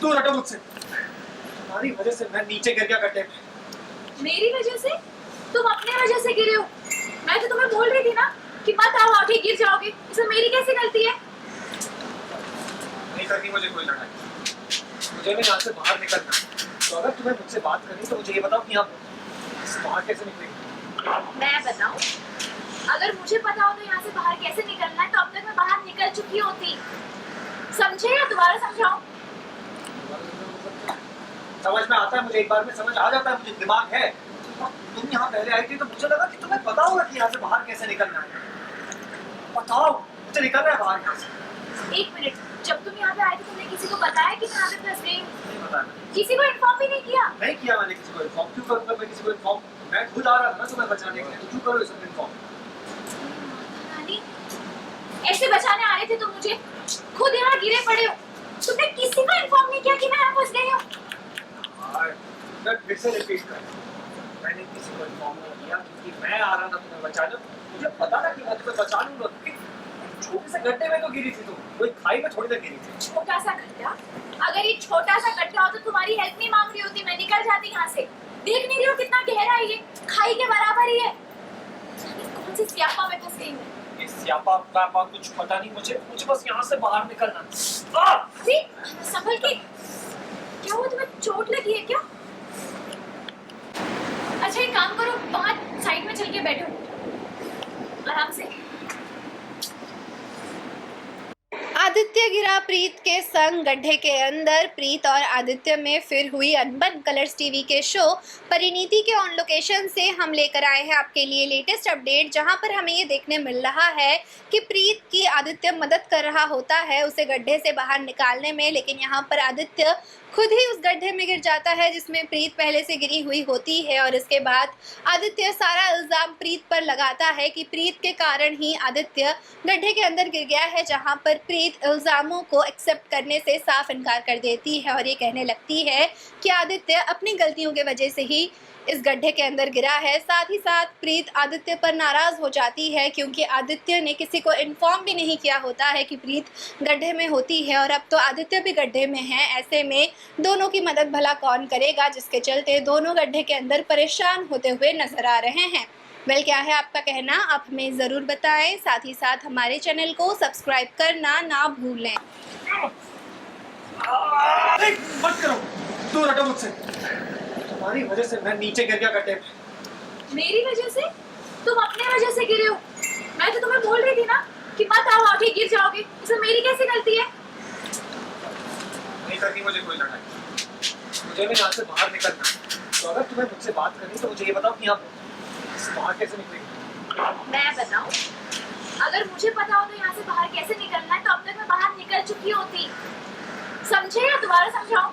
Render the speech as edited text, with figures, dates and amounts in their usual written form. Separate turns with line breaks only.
दूर हटो मुझसे। तुम्हारी वजह से मैं नीचे गिर गया गड्ढे में।
मेरी वजह से? तुम अपने वजह से गिरे हो। मैं तो तुम्हें बोल रही थी ना कि मत आओ, आगे गिर जाओगे। इसमें मेरी कैसी गलती है?
नहीं करनी मुझे कोई लड़ाई। मुझे भी यहाँ से बाहर निकलना है। तो अगर तुम्हें मुझसे बात करनी तो मुझे ये बताओ कि आप बाहर कैसे निकलेंगे?
मैं बताऊं? अगर मुझे पता हो तो यहाँ से बाहर कैसे निकलना है तो अब तक मैं बाहर निकल चुकी होती। समझे या दोबारा समझाऊं?
समझ में आता है मुझे, एक बार में समझ आ जाता है मुझे, दिमाग है। तुम यहाँ पहले आई थी तो मुझे लगा कि तुम्हें पता होगा कि यहाँ से बाहर कैसे निकलना है। बताओ मुझे निकलना है बाहर यहाँ से।
एक मिनट, जब तुम यहाँ पे आए थे तुमने किसी को बताया कि मैं यहाँ पे फंस गई हूँ?
नहीं बताया।
किसी को इन्फॉर्म भी नहीं किया?
नहीं किया मैंने किसी को इन्फॉर्म। क्यों करूँगा मैं किसी को इन्फॉर्म? मैं खुद आ रहा था ना तुम्हें बचाने के लिए, तो क्यों करो इसे इन्फॉर्म?
नानी, ऐसे बचाने आ रहे थे तुम मुझे, खुद यहाँ गिरे पड़े हो। तुमने किसी को इन्फॉर्म नहीं किया कि मैं यहाँ फंस गई हूँ?
मैं फिर से रिपीट कर, मैंने किसी को इन्फॉर्म नहीं किया क्योंकि मैं आ रहा था तुम्हें बचाने। मुझे पता था कि मैं तुम्हें बचा लूंगा। छोटे से गड्ढे में तो गिरी थी तुम, कोई खाई में थोड़ी ना गिरी थी।
छोटा सा गड्ढा? अगर ये छोटा सा गड्ढा हो तो तुम्हारी हेल्प नहीं मांग रही होती, मैं निकल जाती यहाँ से। देख नहीं रही हो कितना गहरा है ये? खाई के बराबर ही है। कौन सी स्यापा में फंस गई हूँ?
इस स्यापा पापा कुछ पता नहीं मुझे बस यहाँ से बाहर निकलना।
संभल के। क्या हुआ, तुम्हें चोट लगी है क्या? अच्छा एक काम करो, बाहर साइड में चल के बैठो आराम से।
आदित्य गिरा प्रीत के संग गड्ढे के अंदर। प्रीत और आदित्य में फिर हुई अनबन। कलर्स टीवी के शो परिणीति के ऑन लोकेशन से हम लेकर आए हैं आपके लिए लेटेस्ट अपडेट, जहां पर हमें ये देखने मिल रहा है कि प्रीत की आदित्य मदद कर रहा होता है उसे गड्ढे से बाहर निकालने में, लेकिन यहाँ पर आदित्य खुद ही उस गड्ढे में गिर जाता है जिसमें प्रीत पहले से गिरी हुई होती है। और इसके बाद आदित्य सारा इल्ज़ाम प्रीत पर लगाता है कि प्रीत के कारण ही आदित्य गड्ढे के अंदर गिर गया है, जहां पर प्रीत इल्ज़ामों को एक्सेप्ट करने से साफ इनकार कर देती है और ये कहने लगती है कि आदित्य अपनी गलतियों के वजह से ही इस गड्ढे के अंदर गिरा है। साथ ही साथ प्रीत आदित्य पर नाराज़ हो जाती है क्योंकि आदित्य ने किसी को इन्फॉर्म भी नहीं किया होता है कि प्रीत गड्ढे में होती है, और अब तो आदित्य भी गड्ढे में है। ऐसे में दोनों की मदद भला कौन करेगा, जिसके चलते दोनों गड्ढे के अंदर परेशान होते हुए नजर आ रहे हैं। वेल, क्या है आपका कहना, आप हमें ज़रूर बताएं। साथ ही साथ हमारे चैनल को सब्सक्राइब करना ना भूलें।
मत करो, दूर हटो मुझसे। तुम्हारी वजह से मैं नीचे गिर गया गड्ढे में।
मेरी वजह से? तुम अपने वजह से गिरे हो। मैं तो तुम्हें बोल रही थी ना कि मत आओ, आगे गिर जाओगे। इसमें मेरी कैसी गलती है?
नहीं करनी मुझे कोई लड़ाई। मुझे भी यहाँ से बाहर निकलना है। तो अगर तुम्हें मुझसे बात करनी तो मुझे ये बताओ कि आप बाहर कैसे निकलेंगे?
मैं बताऊं? अगर मुझे पता हो तो यहाँ से बाहर कैसे निकलना है तो अब तक मैं बाहर निकल चुकी होती। समझे या दोबारा समझाऊं?